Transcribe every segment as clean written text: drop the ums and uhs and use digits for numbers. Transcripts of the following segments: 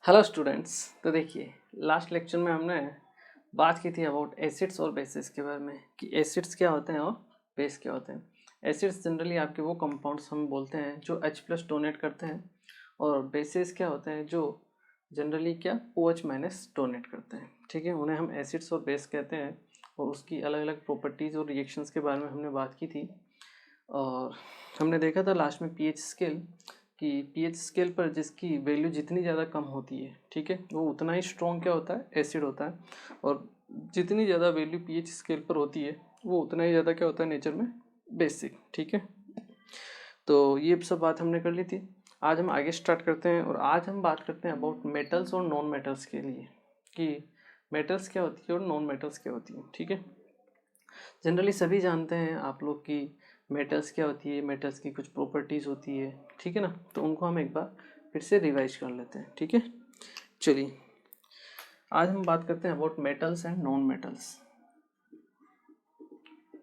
Hello students. तो देखिए, last lecture में हमने बात की थी अबाउट एसिड्स और बेसिस के बारे में कि एसिड्स क्या होते हैं और बेस क्या होते हैं। एसिड्स जनरली आपके वो कंपाउंड्स हम बोलते हैं जो H+ डोनेट करते हैं, और बेसिस क्या होते हैं जो जनरली क्या OH- डोनेट करते हैं। ठीक है, उन्हें हम एसिड्स और बेस कहते हैं, और उसकी अलग अलग प्रॉपर्टीज़ और रिएक्शंस के बारे में हमने बात की थी। और हमने देखा था लास्ट में पीएच स्केल कि पीएच स्केल पर जिसकी वैल्यू जितनी ज़्यादा कम होती है, ठीक है, वो उतना ही स्ट्रॉन्ग क्या होता है, एसिड होता है। और जितनी ज़्यादा वैल्यू पीएच स्केल पर होती है वो उतना ही ज़्यादा क्या होता है नेचर में, बेसिक। ठीक है, तो ये सब बात हमने कर ली थी। आज हम आगे स्टार्ट करते हैं, और आज हम बात करते हैं अबाउट मेटल्स और नॉन मेटल्स के लिए कि मेटल्स क्या होती है और नॉन मेटल्स क्या होती है। ठीक है, जनरली सभी जानते हैं आप लोग की मेटल्स क्या होती है, मेटल्स की कुछ प्रॉपर्टीज़ होती है। ठीक है ना, तो उनको हम एक बार फिर से रिवाइज कर लेते हैं। ठीक है, चलिए आज हम बात करते हैं about metals and non metals.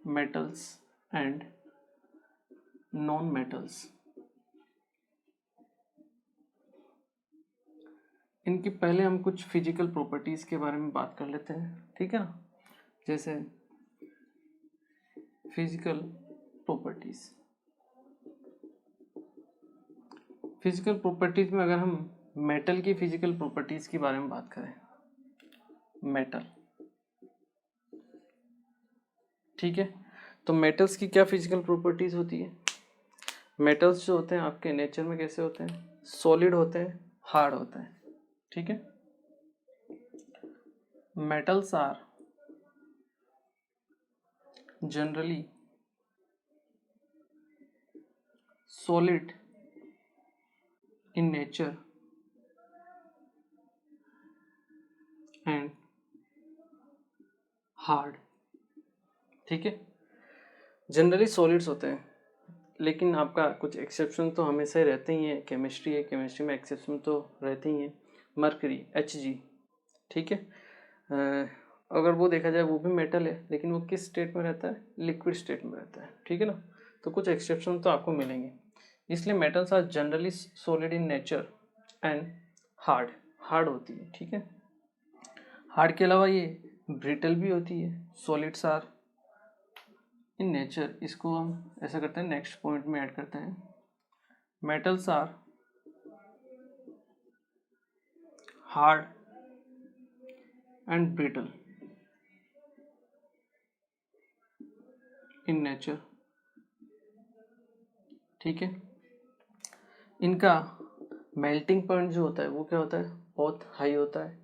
Metals and non metals, इनकी पहले हम कुछ फिजिकल प्रॉपर्टीज़ के बारे में बात कर लेते हैं। ठीक है ना, जैसे फिजिकल प्रॉपर्टीज़। फिजिकल प्रॉपर्टीज़ में अगर हम मेटल की फिजिकल प्रॉपर्टीज़ के बारे में बात करें, मेटल, ठीक है, तो मेटल्स की क्या फिजिकल प्रॉपर्टीज़ होती है। मेटल्स जो होते हैं आपके नेचर में कैसे होते हैं, सॉलिड होते हैं, हार्ड होते हैं। ठीक है, metals are generally solid in nature and hard. ठीक है, जनरली सॉलिड्स होते हैं, लेकिन आपका कुछ एक्सेप्शन तो हमेशा ही रहते ही हैं। केमिस्ट्री है, केमिस्ट्री में एक्सेप्शन तो रहते ही हैं। मरकरी Hg, ठीक है, अगर वो देखा जाए वो भी मेटल है, लेकिन वो किस स्टेट में रहता है, लिक्विड स्टेट में रहता है। ठीक है ना, तो कुछ एक्सेप्शन तो आपको मिलेंगे। इसलिए metals are generally solid in nature and hard होती है। ठीक है, हार्ड के अलावा ये ब्रिटल भी होती है। सॉलिड्स आर इन नेचर, इसको हम ऐसा करते हैं, नेक्स्ट पॉइंट में ऐड करते हैं। Metals are hard and brittle in nature. ठीक है, इनका मेल्टिंग पॉइंट जो होता है वो क्या होता है, बहुत हाई होता है,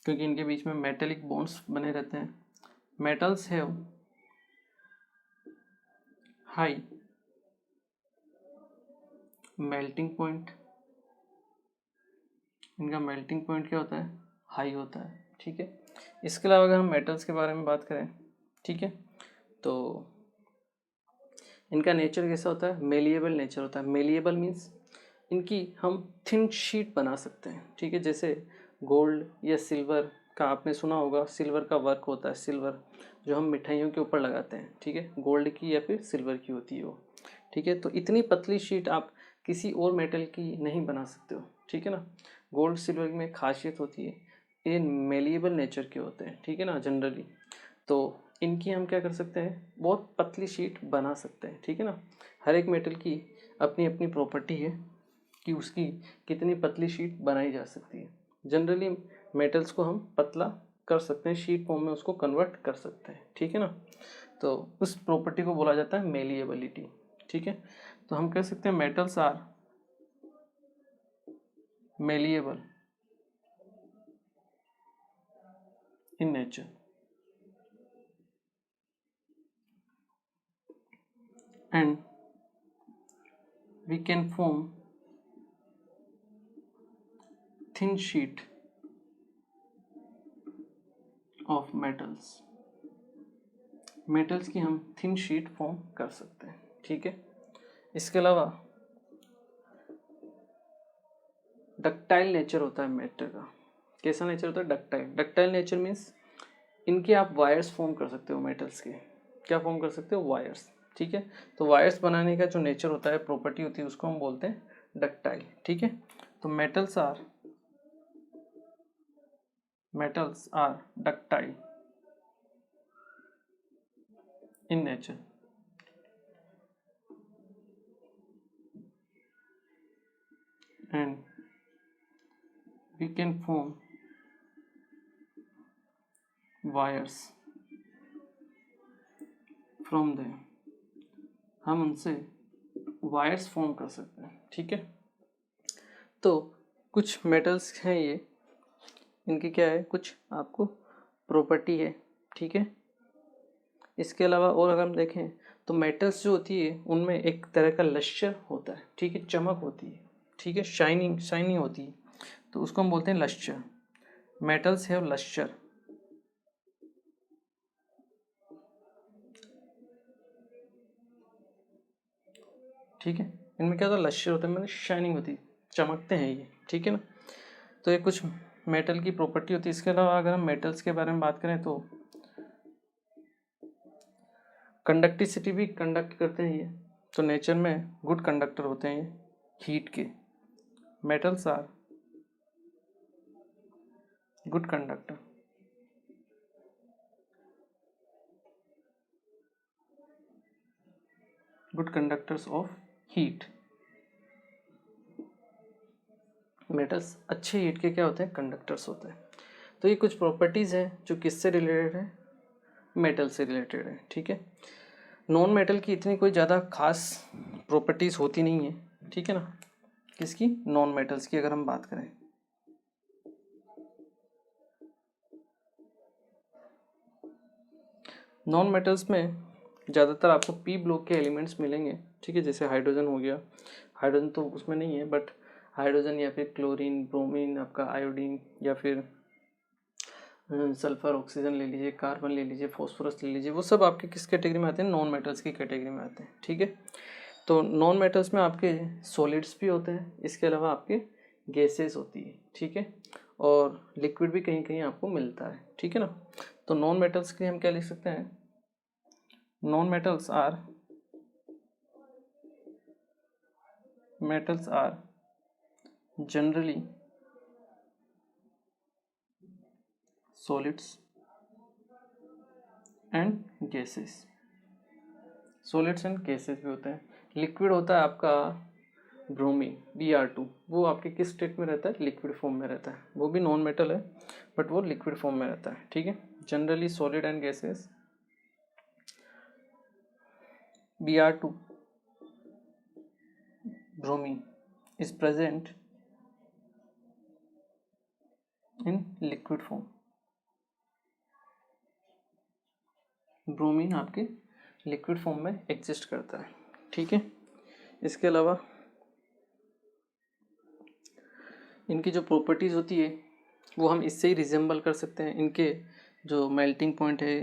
क्योंकि इनके बीच में मेटेलिक बॉन्ड्स बने रहते हैं। Metals have high melting point, इनका मेल्टिंग पॉइंट क्या होता है, हाई होता है। ठीक है, इसके अलावा अगर हम मेटल्स के बारे में बात करें, ठीक है, तो इनका नेचर कैसा होता है, मेलिएबल नेचर होता है। मेलिएबल मीन्स इनकी हम थिन शीट बना सकते हैं। ठीक है, जैसे गोल्ड या सिल्वर का आपने सुना होगा, सिल्वर का वर्क होता है, सिल्वर जो हम मिठाइयों के ऊपर लगाते हैं। ठीक है, गोल्ड की या फिर सिल्वर की होती है वो। ठीक है, तो इतनी पतली शीट आप किसी और मेटल की नहीं बना सकते हो। ठीक है ना, गोल्ड सिल्वर में खासियत होती है, ये मेलिएबल नेचर के होते हैं। ठीक है ना, जनरली तो इनकी हम क्या कर सकते हैं, बहुत पतली शीट बना सकते हैं। ठीक है ना, हर एक मेटल की अपनी अपनी प्रॉपर्टी है कि उसकी कितनी पतली शीट बनाई जा सकती है। जनरली मेटल्स को हम पतला कर सकते हैं, शीट फॉर्म में उसको कन्वर्ट कर सकते हैं। ठीक है ना, तो उस प्रॉपर्टी को बोला जाता है मेलिएबिलिटी। ठीक है, तो हम कह सकते हैं metals are malleable in nature and we can form thin sheet of metals की हम थिन शीट फॉर्म कर सकते हैं। ठीक है, इसके अलावा डक्टाइल नेचर होता है मेटल का। कैसा नेचर होता है, डक्टाइल नेचर मीन्स इनके आप वायर्स फॉर्म कर सकते हो, मेटल्स के क्या फॉर्म कर सकते हो, वायर्स। ठीक है, तो वायर्स बनाने का जो नेचर होता है, प्रॉपर्टी होती है, उसको हम बोलते हैं डक्टाइल। ठीक है, तो metals are metals are ductile in nature. And we can form wires from them. हम उनसे वायर्स फॉर्म कर सकते हैं, ठीक है। तो कुछ मेटल्स हैं ये, इनकी क्या है, कुछ आपको प्रॉपर्टी है, ठीक है। इसके अलावा और अगर हम देखें तो मेटल्स जो होती है उनमें एक तरह का लश्चर होता है, ठीक है, चमक होती है, ठीक है, शाइनिंग होती है, तो उसको हम बोलते हैं लश्चर। Metals have lustre. ठीक है, इनमें क्या होता है, लश्चर होता है, मतलब शाइनिंग होती है, चमकते हैं ये, ठीक है ना। तो ये कुछ मेटल की प्रॉपर्टी होती है। इसके अलावा अगर हम मेटल्स के बारे में बात करें तो कंडक्टिसिटी भी कंडक्ट करते हैं ये, तो नेचर में गुड कंडक्टर होते हैं ये हीट के। Metals are good conductor. Good conductors of heat. Metals अच्छे हीट के क्या होते हैं, कंडक्टर्स होते हैं। तो ये कुछ प्रॉपर्टीज़ हैं जो किससे रिलेटेड है, मेटल से रिलेटेड है, ठीक है। नॉन मेटल की इतनी कोई ज़्यादा खास प्रॉपर्टीज़ होती नहीं है, ठीक है ना। किसकी, नॉन मेटल्स की अगर हम बात करें। नॉन मेटल्स में ज़्यादातर आपको पी ब्लॉक के एलिमेंट्स मिलेंगे, ठीक है, जैसे हाइड्रोजन हो गया, हाइड्रोजन तो उसमें नहीं है, बट हाइड्रोजन या फिर क्लोरीन, ब्रोमीन, आपका आयोडीन, या फिर सल्फर, ऑक्सीजन ले लीजिए, कार्बन ले लीजिए, फॉस्फोरस ले लीजिए, वो सब आपके किस कैटेगरी में आते हैं, नॉन मेटल्स की कैटेगरी में आते हैं, ठीक है। तो नॉन मेटल्स में आपके सॉलिड्स भी होते हैं, इसके अलावा आपके गैसेस होती है, ठीक है, और लिक्विड भी कहीं कहीं आपको मिलता है, ठीक है ना। तो नॉन मेटल्स के लिए हम क्या लिख सकते हैं, non metals are generally solids and gases. Solids and gases भी होते हैं। लिक्विड होता है आपका ब्रोमीन Br2, वो आपके किस स्टेट में रहता है, लिक्विड फॉर्म में रहता है, वो भी नॉन मेटल है बट वो लिक्विड फॉर्म में रहता है, ठीक है। Generally solid and gases Br2 bromine is present in liquid form। Bromine आपके लिक्विड फॉर्म में एग्जिस्ट करता है, ठीक है। इसके अलावा इनकी जो प्रॉपर्टीज़ होती है वो हम इससे ही रिजेंबल कर सकते हैं। इनके जो मेल्टिंग पॉइंट है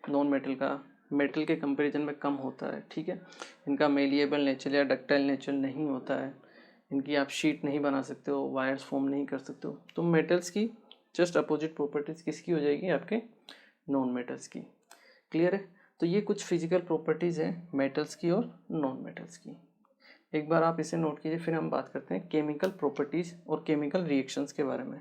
नॉन मेटल का, मेटल के कंपैरिजन में कम होता है, ठीक है। इनका मेलिएबल नेचर या डक्टाइल नेचर नहीं होता है, इनकी आप शीट नहीं बना सकते हो, वायर्स फॉर्म नहीं कर सकते हो। तो मेटल्स की जस्ट अपोजिट प्रॉपर्टीज़ किसकी हो जाएगी, आपके नॉन मेटल्स की। क्लियर है। तो ये कुछ फिजिकल प्रॉपर्टीज़ हैं मेटल्स की और नॉन मेटल्स की। एक बार आप इसे नोट कीजिए, फिर हम बात करते हैं केमिकल प्रॉपर्टीज़ और केमिकल रिएक्शंस के बारे में।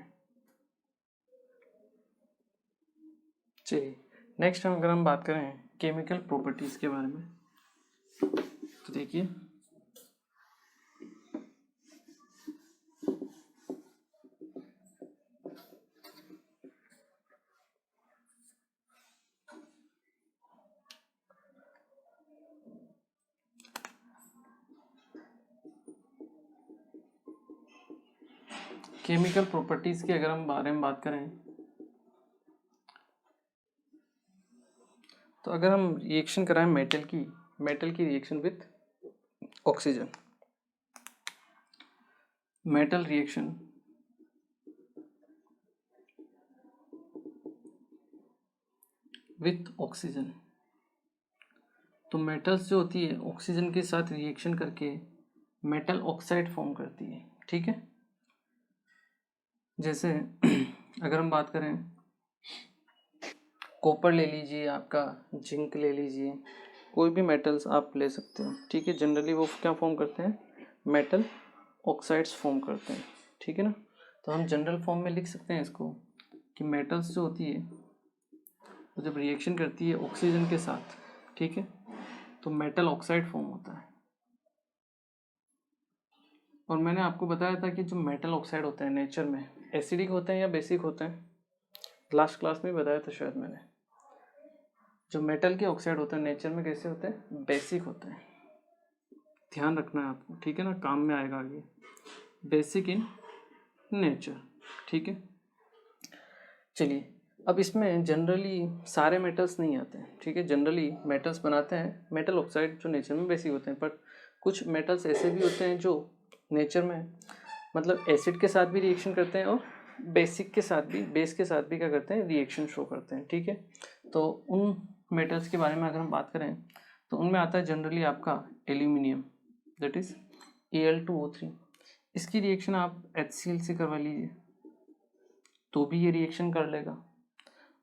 चलिए नेक्स्ट अगर हम बात करें केमिकल प्रॉपर्टीज़ के बारे में, तो देखिए केमिकल प्रॉपर्टीज़ के अगर हम बारे में बात करें तो अगर हम रिएक्शन कराएं मेटल की reaction with oxygen, metal reaction with oxygen, तो मेटल्स जो होती है ऑक्सीजन के साथ रिएक्शन करके मेटल ऑक्साइड फॉर्म करती है, ठीक है। जैसे अगर हम बात करें कॉपर ले लीजिए, आपका जिंक ले लीजिए, कोई भी मेटल्स आप ले सकते हो, ठीक है। जनरली वो क्या फॉर्म करते हैं, मेटल ऑक्साइड्स फॉर्म करते हैं, ठीक है ना। तो हम जनरल फॉर्म में लिख सकते हैं इसको कि मेटल्स जो होती है वो जब रिएक्शन करती है ऑक्सीजन के साथ, ठीक है, तो मेटल ऑक्साइड फॉर्म होता है। और मैंने आपको बताया था कि जो मेटल ऑक्साइड होते हैं नेचर में एसिडिक होते हैं या बेसिक होते हैं, लास्ट क्लास में बताया था शायद मैंने। जो मेटल के ऑक्साइड होते हैं नेचर में कैसे होते हैं, बेसिक होते हैं। ध्यान रखना है आपको, ठीक है ना, काम में आएगा आगे। बेसिक इन नेचर, ठीक है। चलिए, अब इसमें जनरली सारे मेटल्स नहीं आते हैं, ठीक है। जनरली मेटल्स बनाते हैं मेटल ऑक्साइड जो नेचर में बेसिक होते हैं, पर कुछ मेटल्स ऐसे भी होते हैं जो नेचर में मतलब एसिड के साथ भी रिएक्शन करते हैं और बेसिक के साथ भी, बेस के साथ भी क्या करते हैं, रिएक्शन शो करते हैं, ठीक है। तो उन मेटल्स के बारे में अगर हम बात करें तो उनमें आता है जनरली आपका एल्यूमिनियम, दैट इज Al2O3। इसकी रिएक्शन आप HCl से करवा लीजिए तो भी ये रिएक्शन कर लेगा।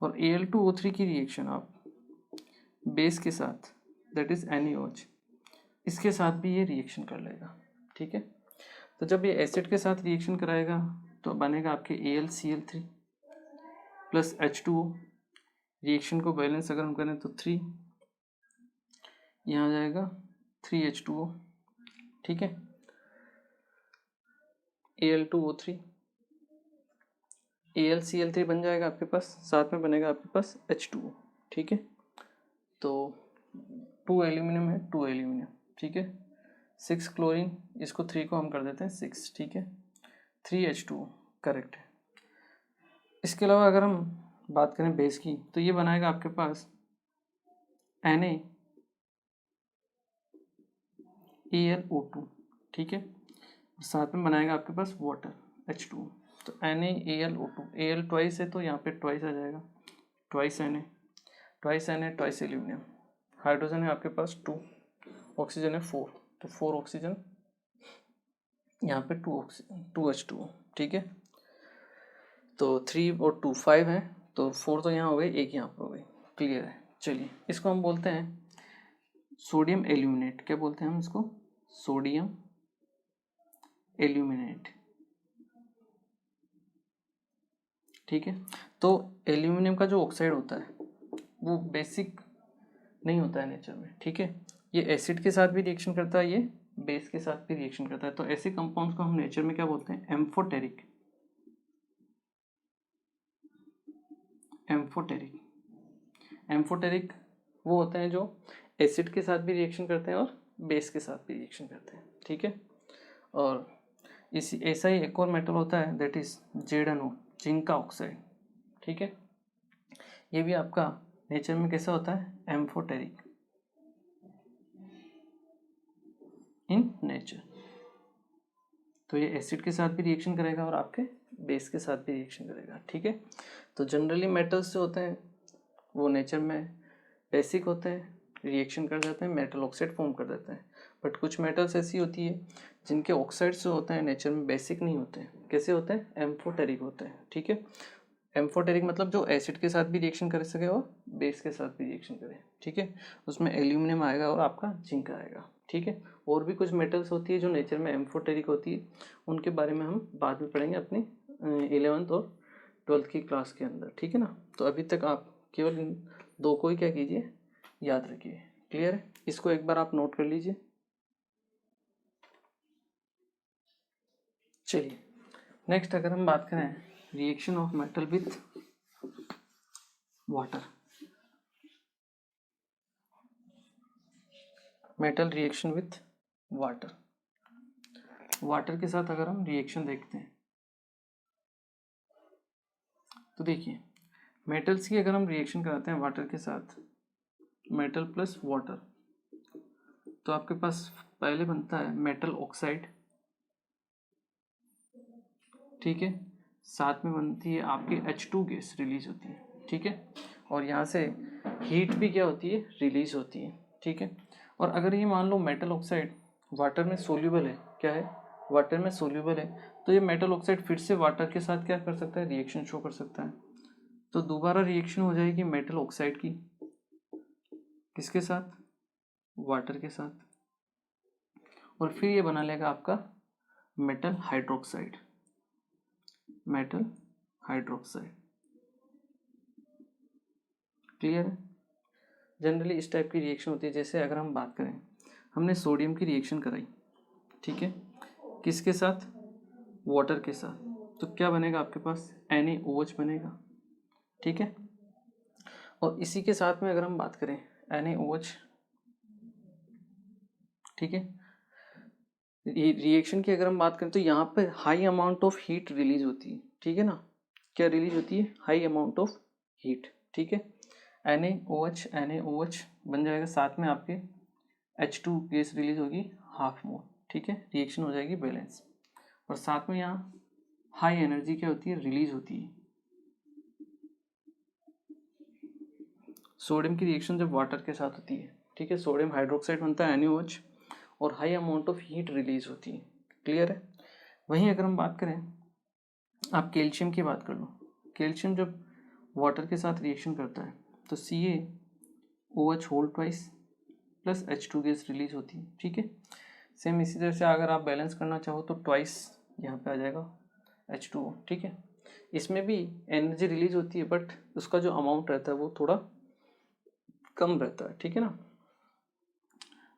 और Al2O3 की रिएक्शन आप बेस के साथ, दैट इज NaOH, इसके साथ भी ये रिएक्शन कर लेगा, ठीक है। तो जब ये एसिड के साथ रिएक्शन कराएगा तो बनेगा आपके AlCl3 प्लस H2O। रिएक्शन को बैलेंस अगर हम करें तो 3, यहाँ आ जाएगा 3H2O, ठीक है। Al2O3 AlCl3 बन जाएगा आपके पास, साथ में बनेगा आपके पास H2O, ठीक है। तो 2 एल्यूमिनियम है, 2 एल्यूमिनियम, ठीक है। 6 क्लोरीन, इसको 3 को हम कर देते हैं 6, ठीक है। 3H2O करेक्ट है। इसके अलावा अगर हम बात करें बेस की तो ये बनाएगा आपके पास NaAlO2, ठीक है। साथ में बनाएगा आपके पास वाटर H2O। तो NaAlO2, Al ट्वाइस है तो यहाँ पे ट्वाइस आ जाएगा, twice Na, twice aluminium. Hydrogen है आपके पास 2, ऑक्सीजन है 4, तो 4 ऑक्सीजन, यहाँ पे 2 ऑक्सीजन, 2H2O, ठीक है। तो 3 और 2 5 है, तो 4 तो यहाँ हो गई, एक यहाँ पर हो गई, क्लियर है। चलिए, इसको हम बोलते हैं सोडियम एल्यूमिनेट। क्या बोलते हैं हम इसको, सोडियम एल्यूमिनेट, ठीक है। तो एल्यूमिनियम का जो ऑक्साइड होता है वो बेसिक नहीं होता है नेचर में, ठीक है। ये एसिड के साथ भी रिएक्शन करता है, ये बेस के साथ भी रिएक्शन करता है। तो ऐसे कंपाउंड्स को हम नेचर में क्या बोलते हैं, एम्फोटेरिक। एम्फोटेरिक, एम्फोटेरिक वो होते हैं जो एसिड के साथ भी रिएक्शन करते हैं और बेस के साथ भी रिएक्शन करते हैं, ठीक है। और इसी ऐसा ही एक और मेटल होता है, दैट इज ZnO, जिंक का ऑक्साइड, ठीक है। ये भी आपका नेचर में कैसा होता है, एम्फोटेरिक इन नेचर। तो ये एसिड के साथ भी रिएक्शन करेगा और आपके बेस के साथ भी रिएक्शन करेगा, ठीक है। तो जनरली मेटल्स जो होते हैं वो नेचर में बेसिक होते हैं, रिएक्शन कर जाते हैं, मेटल ऑक्साइड फॉर्म कर देते हैं। बट कुछ मेटल्स ऐसी होती है जिनके ऑक्साइड्स जो होते हैं नेचर में बेसिक नहीं होते हैं। कैसे होते हैं, एम्फोटेरिक होते हैं, ठीक है। एम्फोटेरिक मतलब जो एसिड के साथ भी रिएक्शन कर सके और बेस के साथ भी रिएक्शन करे, ठीक है। उसमें एल्यूमिनियम आएगा और आपका जिंक आएगा, ठीक है। और भी कुछ मेटल्स होती है जो नेचर में एम्फोटेरिक होती है, उनके बारे में हम बाद में पढ़ेंगे अपनी 11th और 12th की क्लास के अंदर, ठीक है ना। तो अभी तक आप केवल इन दो को ही क्या कीजिए, याद रखिए, क्लियर है। इसको एक बार आप नोट कर लीजिए। चलिए, नेक्स्ट अगर हम बात करें reaction of metal with water, metal reaction with water, water के साथ अगर हम रिएक्शन देखते हैं तो देखिए, मेटल्स की अगर हम रिएक्शन कराते हैं वाटर के साथ, मेटल प्लस वाटर, तो आपके पास पहले बनता है मेटल ऑक्साइड, ठीक है। साथ में बनती है आपकी H2 गैस रिलीज होती है, ठीक है। और यहाँ से हीट भी क्या होती है, रिलीज होती है, ठीक है। और अगर ये मान लो मेटल ऑक्साइड वाटर में सोल्यूबल है, क्या है, वाटर में सोल्यूबल है, तो ये मेटल ऑक्साइड फिर से वाटर के साथ क्या कर सकता है, रिएक्शन शो कर सकता है। तो दोबारा रिएक्शन हो जाएगी मेटल ऑक्साइड की, किसके साथ, वाटर के साथ, और फिर ये बना लेगा आपका metal hydroxide, metal hydroxide, clear है। जनरली इस टाइप की रिएक्शन होती है। जैसे अगर हम बात करें, हमने सोडियम की रिएक्शन कराई, ठीक है, किसके साथ, वाटर के साथ, तो क्या बनेगा आपके पास, NaOH बनेगा, ठीक है। और इसी के साथ में अगर हम बात करें NaOH, ठीक है, रिएक्शन की अगर हम बात करें तो यहाँ पर high amount of heat release होती है, ठीक है ना। क्या रिलीज होती है, हाई अमाउंट ऑफ हीट, ठीक है। NaOH बन जाएगा, साथ में आपके H2 गैस रिलीज होगी 1/2 मोल, ठीक है, रिएक्शन हो जाएगी बैलेंस। और साथ में यहाँ हाई एनर्जी क्या होती है, रिलीज होती है। सोडियम की रिएक्शन जब वाटर के साथ होती है, ठीक है, सोडियम हाइड्रोक्साइड बनता है NaOH और high amount of heat release होती है, क्लियर है। वहीं अगर हम बात करें, आप कैल्शियम की बात कर लो, कैल्शियम जब वाटर के साथ रिएक्शन करता है तो CaOH whole twice plus H2 gas release होती है, ठीक है। सेम इसी तरह से अगर आप बैलेंस करना चाहो तो ट्वाइस यहाँ पे आ जाएगा H2O, ठीक है। इसमें भी एनर्जी रिलीज होती है बट उसका जो अमाउंट रहता है वो थोड़ा कम रहता है, ठीक है ना।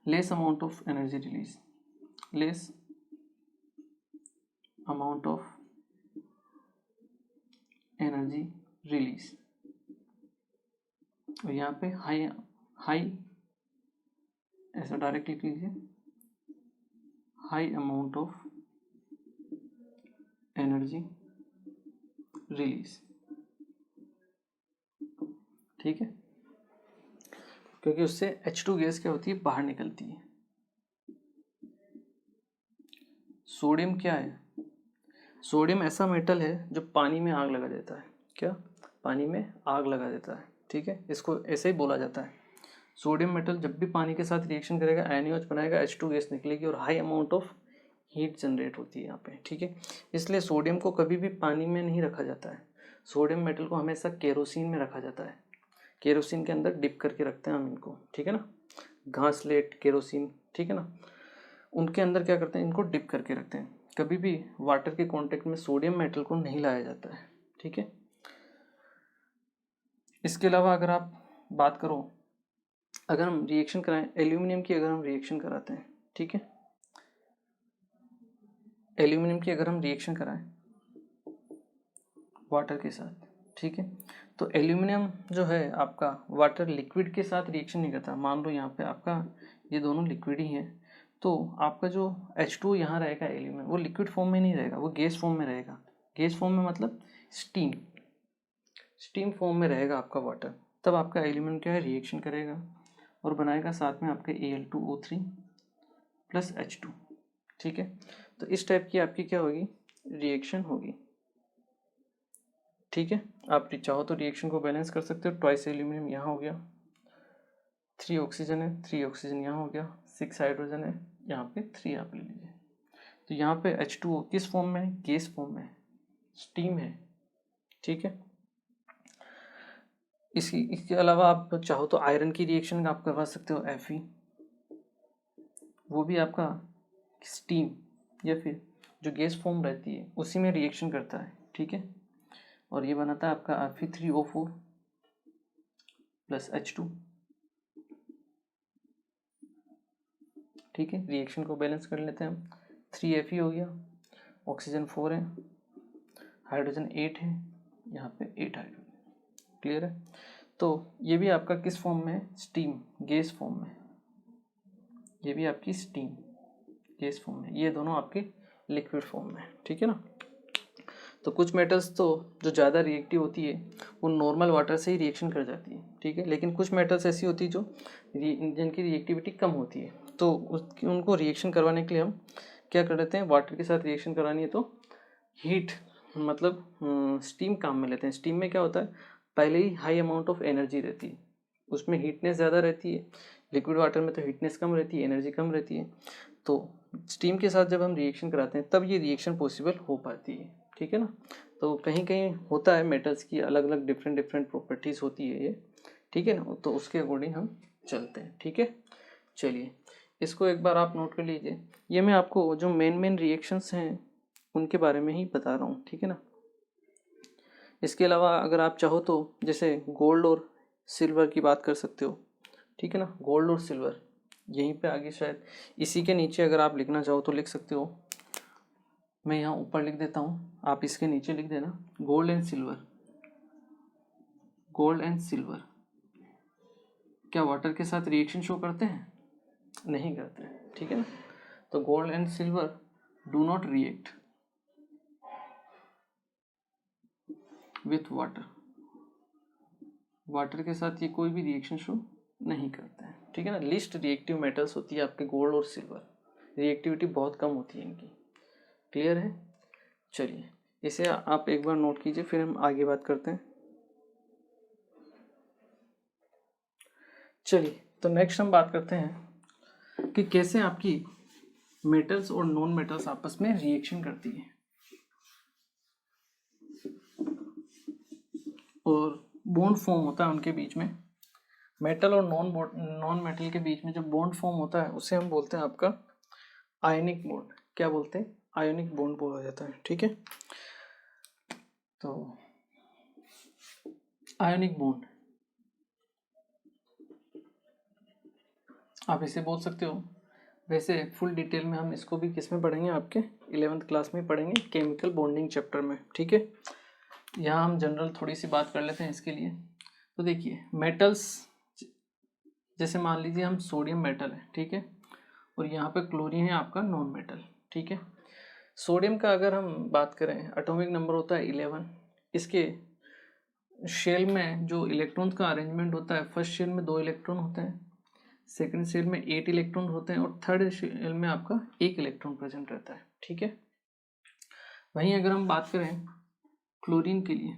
Less amount of energy release, less amount of energy release. और यहाँ पे हाई हाई ऐसा डायरेक्ट लिख लीजिए, high amount of energy release, ठीक है, क्योंकि उससे H2 गैस क्या होती है, बाहर निकलती है। सोडियम क्या है, सोडियम ऐसा मेटल है जो पानी में आग लगा देता है, क्या, पानी में आग लगा देता है, ठीक है, इसको ऐसे ही बोला जाता है। सोडियम मेटल जब भी पानी के साथ रिएक्शन करेगा NaOH बनाएगा, H2 गैस निकलेगी और high amount of heat generate होती है यहाँ पे, ठीक है। इसलिए सोडियम को कभी भी पानी में नहीं रखा जाता है, सोडियम मेटल को हमेशा केरोसिन में रखा जाता है। केरोसिन के अंदर डिप करके रखते हैं हम इनको, ठीक है ना, घासलेट केरोसिन, ठीक है ना, उनके अंदर क्या करते हैं, इनको डिप करके रखते हैं। कभी भी वाटर के कांटेक्ट में सोडियम मेटल को नहीं लाया जाता है, ठीक है। इसके अलावा अगर आप बात करो, अगर हम रिएक्शन कराएं एल्यूमिनियम की, अगर हम रिएक्शन कराते हैं, ठीक है, एल्यूमिनियम की अगर हम रिएक्शन कराएं वाटर के साथ, ठीक है, तो एल्यूमिनियम जो है आपका वाटर लिक्विड के साथ रिएक्शन नहीं करता। मान लो यहाँ पे आपका ये दोनों लिक्विड ही हैं, तो आपका जो H2 यहाँ रहेगा एल्यूमिनियम, वो लिक्विड फॉर्म में नहीं रहेगा, वो गैस फॉर्म में रहेगा। गैस फॉर्म में मतलब स्टीम फॉर्म में रहेगा आपका वाटर। तब आपका एल्यूमिनियम क्या है, रिएक्शन करेगा और बनाएगा साथ में आपके Al2O3 प्लस H2, ठीक है। तो इस टाइप की आपकी क्या होगी, रिएक्शन होगी, ठीक है। आप चाहो तो रिएक्शन को बैलेंस कर सकते हो। ट्वाइस एल्यूमिनियम यहाँ हो गया, 3 ऑक्सीजन है, 3 ऑक्सीजन यहाँ हो गया, 6 हाइड्रोजन है, यहाँ पे 3 आप ले लीजिए। तो यहाँ पे H2O किस फॉर्म में है, गैस फॉर्म में, स्टीम है, ठीक है। इसके अलावा आप चाहो तो आयरन की रिएक्शन आप करवा सकते हो, Fe, वो भी आपका स्टीम या फिर जो गैस फॉर्म रहती है उसी में रिएक्शन करता है, ठीक है। और ये बनाता है आपका Fe3O4 प्लस H2, ठीक है। रिएक्शन को बैलेंस कर लेते हैं हम, 3Fe हो गया, ऑक्सीजन 4 है, हाइड्रोजन 8 है, यहाँ पे 8 हाइड्रोजन, क्लियर है। तो ये भी आपका किस फॉर्म में है, स्टीम गैस फॉर्म में, ये भी आपकी स्टीम गैस फॉर्म में, ये दोनों आपके लिक्विड फॉर्म में, ठीक है ना। तो कुछ मेटल्स तो जो ज़्यादा रिएक्टिव होती है वो नॉर्मल वाटर से ही रिएक्शन कर जाती है, ठीक है। लेकिन कुछ मेटल्स ऐसी होती है जो जिनकी रिएक्टिविटी कम होती है, तो उनको रिएक्शन करवाने के लिए हम क्या कर लेते हैं, वाटर के साथ रिएक्शन करानी है तो हीट मतलब स्टीम काम में लेते हैं। स्टीम में क्या होता है, पहले ही हाई अमाउंट ऑफ एनर्जी रहती है, उसमें हीटनेस ज़्यादा रहती है। लिक्विड वाटर में तो हीटनेस कम रहती है, एनर्जी कम रहती है। तो स्टीम के साथ जब हम रिएक्शन कराते हैं तब ये रिएक्शन पॉसिबल हो पाती है, ठीक है ना। तो कहीं कहीं होता है मेटल्स की अलग अलग डिफरेंट प्रॉपर्टीज़ होती है ये, ठीक है ना, तो उसके अकॉर्डिंग हम चलते हैं, ठीक है। चलिए इसको एक बार आप नोट कर लीजिए। ये मैं आपको जो मेन रिएक्शंस हैं उनके बारे में ही बता रहा हूँ, ठीक है ना। इसके अलावा अगर आप चाहो तो जैसे गोल्ड और सिल्वर की बात कर सकते हो, ठीक है ना, गोल्ड और सिल्वर यहीं पे आगे शायद इसी के नीचे अगर आप लिखना चाहो तो लिख सकते हो। मैं यहाँ ऊपर लिख देता हूँ, आप इसके नीचे लिख देना gold and silver. Gold and silver क्या वाटर के साथ रिएक्शन शो करते हैं? नहीं करते हैं, ठीक है ना। तो gold and silver do not react with water, water के साथ ये कोई भी रिएक्शन शो नहीं करते हैं, ठीक है ना। लिस्ट रिएक्टिव मेटल्स होती है आपके गोल्ड और सिल्वर, रिएक्टिविटी बहुत कम होती है इनकी, क्लियर है। चलिए इसे आप एक बार नोट कीजिए, फिर हम आगे बात करते हैं। चलिए तो नेक्स्ट हम बात करते हैं कि कैसे आपकी मेटल्स और नॉन मेटल्स आपस में रिएक्शन करती है और बॉन्ड फॉर्म होता है उनके बीच में। मेटल और नॉन मेटल के बीच में जो बॉन्ड फॉर्म होता है उसे हम बोलते हैं आपका आयनिक बॉन्ड। क्या बोलते हैं? आयनिक बॉन्ड बोला जाता है, ठीक है। तो आयनिक बॉन्ड आप इसे बोल सकते हो। वैसे फुल डिटेल में हम इसको भी किस में पढ़ेंगे, आपके 11th क्लास में पढ़ेंगे, केमिकल बॉन्डिंग चैप्टर में, ठीक है। यहाँ हम जनरल थोड़ी सी बात कर लेते हैं इसके लिए। तो देखिए मेटल्स, जैसे मान लीजिए हम सोडियम मेटल है, ठीक है, और यहाँ पे क्लोरीन है आपका नॉन मेटल, ठीक है। सोडियम का अगर हम बात करें एटॉमिक नंबर होता है 11। इसके शेल में जो इलेक्ट्रॉन का अरेंजमेंट होता है, फर्स्ट शेल में 2 इलेक्ट्रॉन होते हैं, सेकंड शेल में 8 इलेक्ट्रॉन होते हैं और थर्ड शेल में आपका 1 इलेक्ट्रॉन प्रेजेंट रहता है, ठीक है। वहीं अगर हम बात करें क्लोरीन के लिए,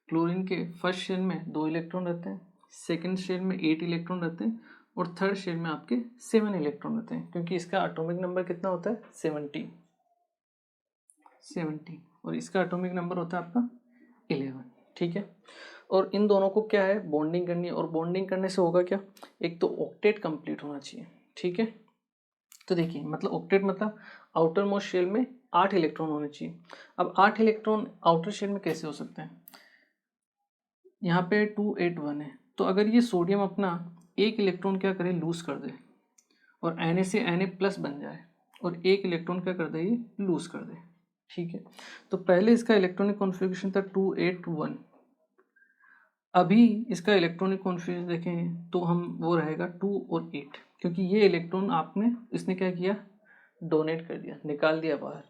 क्लोरीन के फर्स्ट शेल में 2 इलेक्ट्रॉन रहते हैं, सेकंड शेल में 8 इलेक्ट्रॉन रहते हैं और थर्ड शेल में आपके 7 इलेक्ट्रॉन रहते हैं, क्योंकि इसका एटॉमिक नंबर कितना होता है 70 और इसका एटॉमिक नंबर होता है आपका 11, ठीक है। और इन दोनों को क्या है, बॉन्डिंग करनी है, और बॉन्डिंग करने से होगा क्या, एक तो ऑक्टेट कंप्लीट होना चाहिए, ठीक है। तो देखिए मतलब ऑक्टेट मतलब आउटर मोस्ट शेल में 8 इलेक्ट्रॉन होने चाहिए। अब 8 इलेक्ट्रॉन आउटर शेल में कैसे हो सकते हैं, यहाँ पे 2 8 1 है, तो अगर ये सोडियम अपना 1 इलेक्ट्रॉन क्या करे, लूज कर दे और Na से Na प्लस बन जाए और 1 इलेक्ट्रॉन क्या कर दे, ये लूज कर दे, ठीक है। तो पहले इसका इलेक्ट्रॉनिक कॉन्फ़िगरेशन था 2 8 1, अभी इसका इलेक्ट्रॉनिक कॉन्फ़िगरेशन देखें तो हम वो रहेगा 2 और 8, क्योंकि ये इलेक्ट्रॉन आपने इसने क्या किया, डोनेट कर दिया, निकाल दिया बाहर,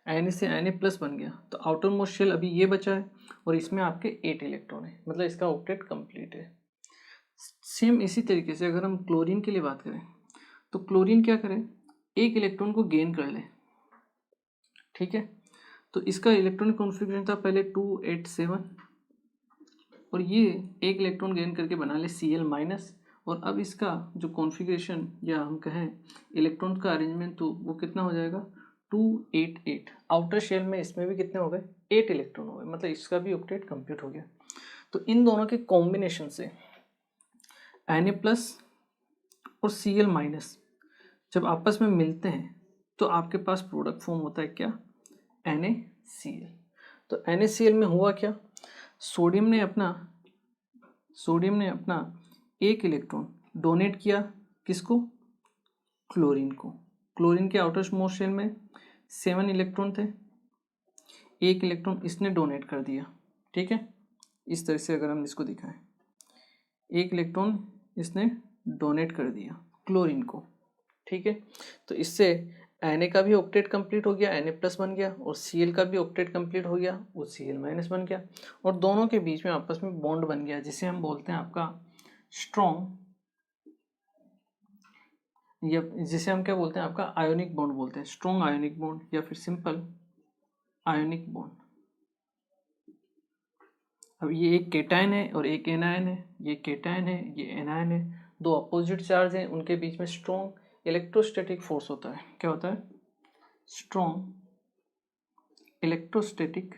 Na से Na प्लस बन गया, तो आउटर मोस्ट शेल अभी ये बचा है और इसमें आपके 8 इलेक्ट्रॉन है, मतलब इसका ऑक्टेट कंप्लीट है। सेम इसी तरीके से अगर हम क्लोरीन के लिए बात करें तो क्लोरीन क्या करे, 1 इलेक्ट्रॉन को गेन कर ले, ठीक है। तो इसका इलेक्ट्रॉनिक कॉन्फ़िगरेशन था पहले 2 8 7 और ये 1 इलेक्ट्रॉन गेन करके बना ले Cl माइनस, और अब इसका जो कॉन्फ़िगरेशन या हम कहें इलेक्ट्रॉन का अरेंजमेंट, तो वो कितना हो जाएगा 2 8 8। आउटर शेल में इसमें भी कितने हो गए, 8 इलेक्ट्रॉन हो गए, मतलब इसका भी ऑक्टेट कंप्लीट हो गया। तो इन दोनों के कॉम्बिनेशन से Na प्लस और Cl माइनस जब आपस में मिलते हैं तो आपके पास प्रोडक्ट फॉर्म होता है क्या, NaCl। तो NaCl में हुआ क्या, सोडियम ने अपना 1 इलेक्ट्रॉन डोनेट किया, किसको, क्लोरीन को। क्लोरीन के आउटर मोस्ट शेल में 7 इलेक्ट्रॉन थे, 1 इलेक्ट्रॉन इसने डोनेट कर दिया, ठीक है। इस तरह से अगर हम इसको दिखाएं, 1 इलेक्ट्रॉन इसने डोनेट कर दिया क्लोरीन को, ठीक है। तो इससे Na का भी ऑक्टेट कंप्लीट हो गया, Na प्लस बन गया, और Cl का भी ऑक्टेट कंप्लीट हो गया, वो Cl माइनस बन गया, और दोनों के बीच में आपस में बॉन्ड बन गया, जिसे हम बोलते हैं आपका स्ट्रॉन्ग, या जिसे हम क्या बोलते हैं, आपका आयोनिक बॉन्ड बोलते हैं, स्ट्रॉन्ग आयोनिक बॉन्ड या फिर सिंपल आयोनिक बॉन्ड। अब ये एक केटायन है और एक एनायन है, ये केटायन है ये एनायन है, दो अपोजिट चार्ज हैं, उनके बीच में स्ट्रॉन्ग इलेक्ट्रोस्टैटिक फोर्स होता है। क्या होता है, strong electrostatic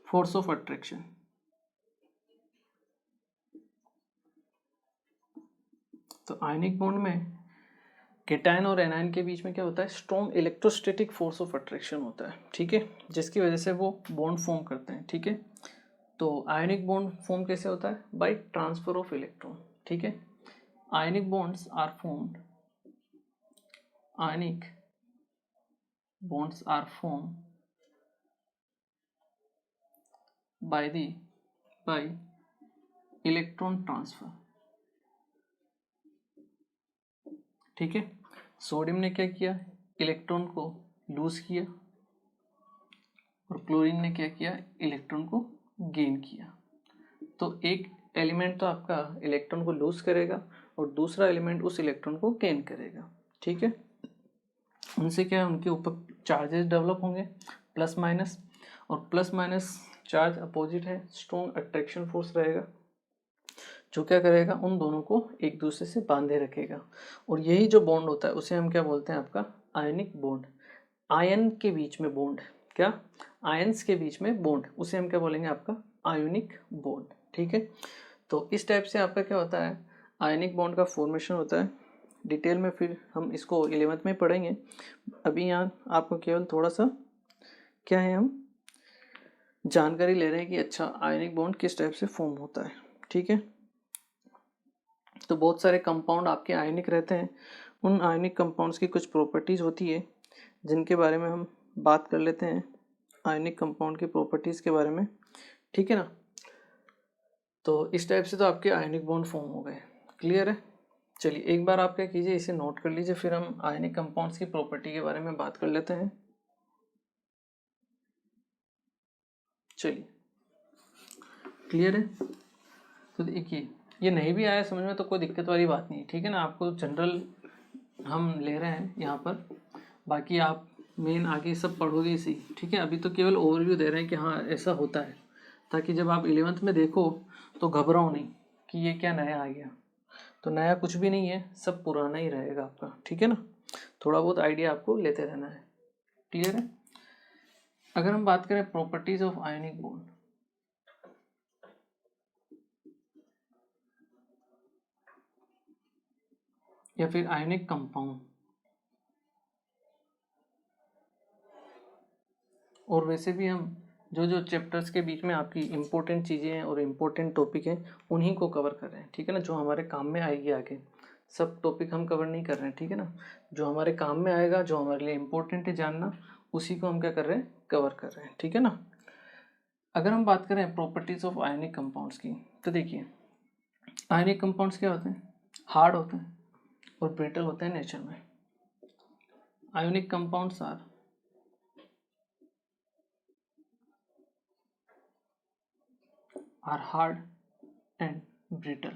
force of attraction. तो आयनिक बॉन्ड में केटायन और एनायन के बीच में क्या होता है, strong electrostatic force of attraction होता है, ठीक है, जिसकी वजह से वो बॉन्ड फॉर्म करते हैं, ठीक है। तो आयनिक बॉन्ड फॉर्म कैसे होता है, बाय ट्रांसफर ऑफ इलेक्ट्रॉन, ठीक है। Ionic bonds are formed, ionic bonds are formed by electron transfer, ठीक है। सोडियम ने क्या किया, इलेक्ट्रॉन को लूज किया, और क्लोरीन ने क्या किया, इलेक्ट्रॉन को गेन किया। तो एक एलिमेंट तो आपका इलेक्ट्रॉन को लूज करेगा और दूसरा एलिमेंट उस इलेक्ट्रॉन को गेन करेगा, ठीक है। उनसे क्या है, उनके ऊपर चार्जेस डेवलप होंगे प्लस माइनस, और प्लस माइनस चार्ज अपोजिट है, स्ट्रॉन्ग अट्रैक्शन फोर्स रहेगा जो क्या करेगा, उन दोनों को एक दूसरे से बांधे रखेगा। और यही जो बॉन्ड होता है उसे हम क्या बोलते हैं, आपका आयनिक बॉन्ड। आयन के बीच में बॉन्ड, क्या, आयंस के बीच में बॉन्ड, उसे हम क्या बोलेंगे, आपका आयोनिक बॉन्ड, ठीक है। तो इस टाइप से आपका क्या होता है, आयनिक बॉन्ड का फॉर्मेशन होता है। डिटेल में फिर हम इसको 11th में पढ़ेंगे। अभी यहाँ आपको केवल थोड़ा सा क्या है, हम जानकारी ले रहे हैं कि अच्छा आयनिक बॉन्ड किस टाइप से फॉर्म होता है, ठीक है। तो बहुत सारे कंपाउंड आपके आयनिक रहते हैं, उन आयनिक कंपाउंड्स की कुछ प्रॉपर्टीज़ होती है जिनके बारे में हम बात कर लेते हैं, आयनिक कंपाउंड की प्रॉपर्टीज़ के बारे में, ठीक है ना। तो इस टाइप से तो आपके आयनिक बॉन्ड फॉर्म हो गए, क्लियर है। चलिए एक बार आप क्या कीजिए, इसे नोट कर लीजिए, फिर हम आयनिक कंपाउंड्स की प्रॉपर्टी के बारे में बात कर लेते हैं। चलिए क्लियर है। तो देखिए ये नहीं भी आया समझ में तो कोई दिक्कत वाली बात नहीं है, ठीक है ना। आपको जनरल हम ले रहे हैं यहाँ पर, बाकी आप मेन आगे सब पढ़ोगे इसी, ठीक है। अभी तो केवल ओवरव्यू दे रहे हैं कि हाँ ऐसा होता है, ताकि जब आप 11th में देखो तो घबराओ नहीं कि ये क्या नया आ गया। तो नया कुछ भी नहीं है, सब पुराना ही रहेगा आपका, ठीक है ना। थोड़ा बहुत आइडिया आपको लेते रहना है, क्लियर है। अगर हम बात करें प्रॉपर्टीज ऑफ आयनिक बॉन्ड, या फिर आयनिक कंपाउंड, और वैसे भी हम जो जो चैप्टर्स के बीच में आपकी इम्पोर्टेंट चीज़ें हैं और इम्पोर्टेंट टॉपिक हैं उन्हीं को कवर कर रहे हैं, ठीक है ना, जो हमारे काम में आएगी आगे। सब टॉपिक हम कवर नहीं कर रहे हैं, ठीक है ना। जो हमारे काम में आएगा, जो हमारे लिए इम्पोर्टेंट है जानना, उसी को हम क्या कर रहे हैं, कवर कर रहे हैं, ठीक है ना। अगर हम बात करें प्रॉपर्टीज़ ऑफ आयनिक कंपाउंड्स की, तो देखिए आयनिक कंपाउंड्स क्या होते हैं, हार्ड होते हैं और ब्रिटल होते हैं नेचर में। Ionic compounds are hard and brittle,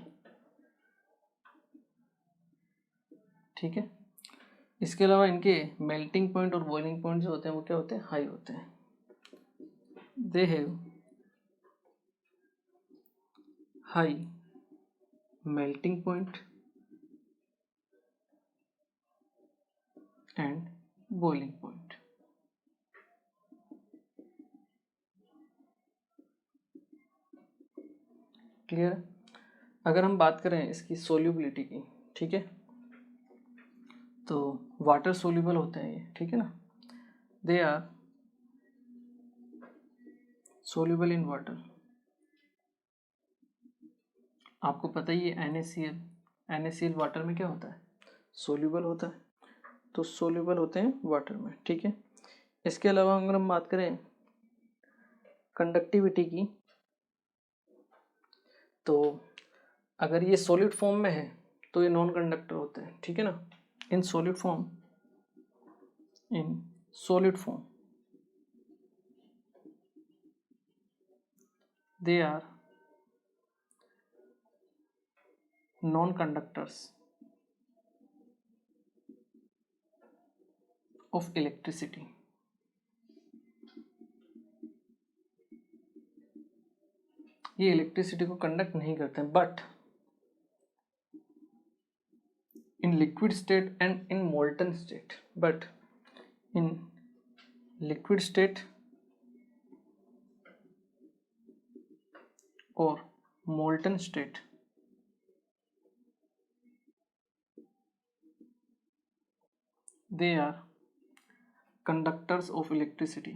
ठीक है। इसके अलावा इनके मेल्टिंग पॉइंट और बॉइलिंग पॉइंट जो होते हैं वो क्या होते हैं, हाई होते हैं। They have high melting point and boiling point. Clear. अगर हम बात करें इसकी सोल्यूबिलिटी की, ठीक है, तो वाटर सोल्यूबल होते हैं ये, ठीक है ना। They are soluble in water. आपको पता ही है NaCl, NaCl वाटर में क्या होता है, सोल्यूबल होता है। तो सोल्यूबल होते हैं वाटर में, ठीक है। इसके अलावा अगर हम बात करें कंडक्टिविटी की, तो अगर ये सॉलिड फॉर्म में है तो ये नॉन कंडक्टर होते हैं, ठीक है ना। In solid form they are non conductors of electricity. ये इलेक्ट्रिसिटी को कंडक्ट नहीं करते हैं, but in liquid state and in molten state, but in liquid state or molten state they are conductors of electricity,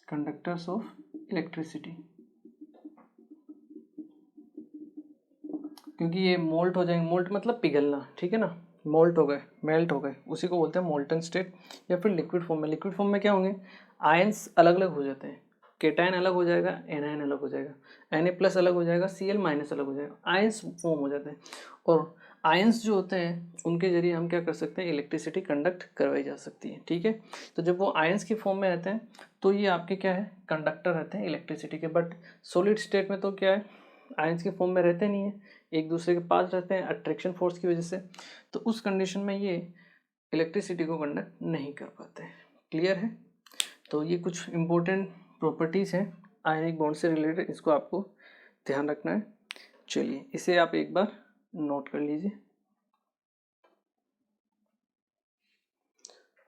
conductors of electricity, क्योंकि ये moult हो जाएंगे, moult मतलब पिघलना, ठीक है ना, मोल्ट हो गए, मेल्ट हो गए, उसी को बोलते हैं मोल्टन स्टेट। या फिर लिक्विड फॉर्म में, लिक्विड फॉर्म में क्या होंगे, आयंस अलग अलग हो जाते हैं, केटायन अलग हो जाएगा, एनायन अलग हो जाएगा, Na+ अलग हो जाएगा, Cl- अलग हो जाएगा, आयंस फॉर्म हो जाते हैं। और आयंस जो होते हैं उनके जरिए हम क्या कर सकते हैं, इलेक्ट्रिसिटी कंडक्ट करवाई जा सकती है, ठीक है। तो जब वो आयंस की फॉर्म में रहते हैं तो ये आपके क्या है, कंडक्टर रहते हैं इलेक्ट्रिसिटी के। बट सॉलिड स्टेट में तो क्या है, आयंस की फॉर्म में रहते नहीं है, एक दूसरे के पास रहते हैं अट्रैक्शन फोर्स की वजह से। तो उस कंडीशन में ये इलेक्ट्रिसिटी को कंडक्ट नहीं कर पाते। क्लियर है। तो ये कुछ इम्पोर्टेंट प्रॉपर्टीज़ हैं आयनिक बॉन्ड से रिलेटेड, इसको आपको ध्यान रखना है। चलिए इसे आप एक बार नोट कर लीजिए।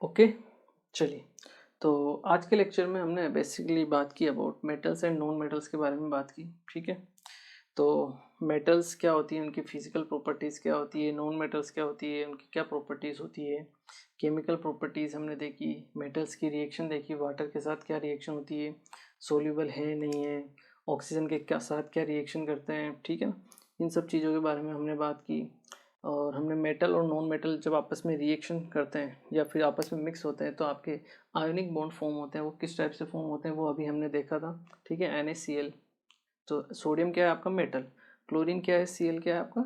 ओके, चलिए तो आज के लेक्चर में हमने बेसिकली बात की about metals and non metals के बारे में बात की, ठीक है। तो मेटल्स क्या होती है, उनकी फिजिकल प्रॉपर्टीज़ क्या होती है, नॉन मेटल्स क्या होती है, उनकी क्या प्रॉपर्टीज़ होती है, केमिकल प्रॉपर्टीज़ हमने देखी, मेटल्स की रिएक्शन देखी, वाटर के साथ क्या रिएक्शन होती है, सोल्यूबल है नहीं है, ऑक्सीजन के क्या साथ क्या रिएक्शन करते हैं, ठीक है ना। इन सब चीज़ों के बारे में हमने बात की। और हमने मेटल और नॉन मेटल जब आपस में रिएक्शन करते हैं या फिर आपस में मिक्स होते हैं तो आपके आयोनिक बॉन्ड फॉर्म होते हैं, वो किस टाइप से फॉर्म होते हैं वो अभी हमने देखा था, ठीक है। NaCl, तो सोडियम क्या है आपका मेटल, क्लोरीन क्या है, Cl क्या है आपका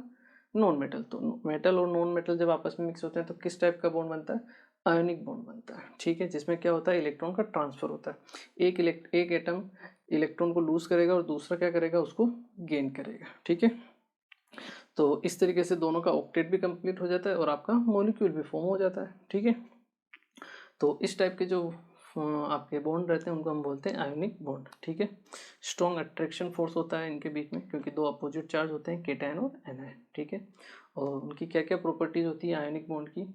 नॉन मेटल। तो मेटल और नॉन मेटल जब आपस में मिक्स होते हैं तो किस टाइप का बॉन्ड बनता है, आयोनिक बॉन्ड बनता है, ठीक है। जिसमें क्या होता है, इलेक्ट्रॉन का ट्रांसफर होता है, एक एटम इलेक्ट्रॉन को लूज करेगा और दूसरा क्या करेगा, उसको गेन करेगा, ठीक है। तो इस तरीके से दोनों का ऑक्टेट भी कंप्लीट हो जाता है और आपका मॉलिक्यूल भी फॉर्म हो जाता है, ठीक है। तो इस टाइप के जो आपके बॉन्ड रहते हैं उनको हम बोलते हैं आयोनिक बॉन्ड, ठीक है। स्ट्रॉन्ग अट्रैक्शन फोर्स होता है इनके बीच में क्योंकि दो अपोजिट चार्ज होते हैं, केटायन और एनायन, ठीक है। और उनकी क्या क्या प्रॉपर्टीज होती है आयोनिक बॉन्ड की,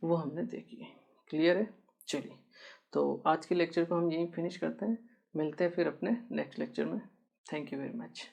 वो हमने देखी है। क्लियर है। चलिए तो आज के लेक्चर को हम यहीं फिनिश करते हैं, मिलते हैं फिर अपने नेक्स्ट लेक्चर में। Thank you very much.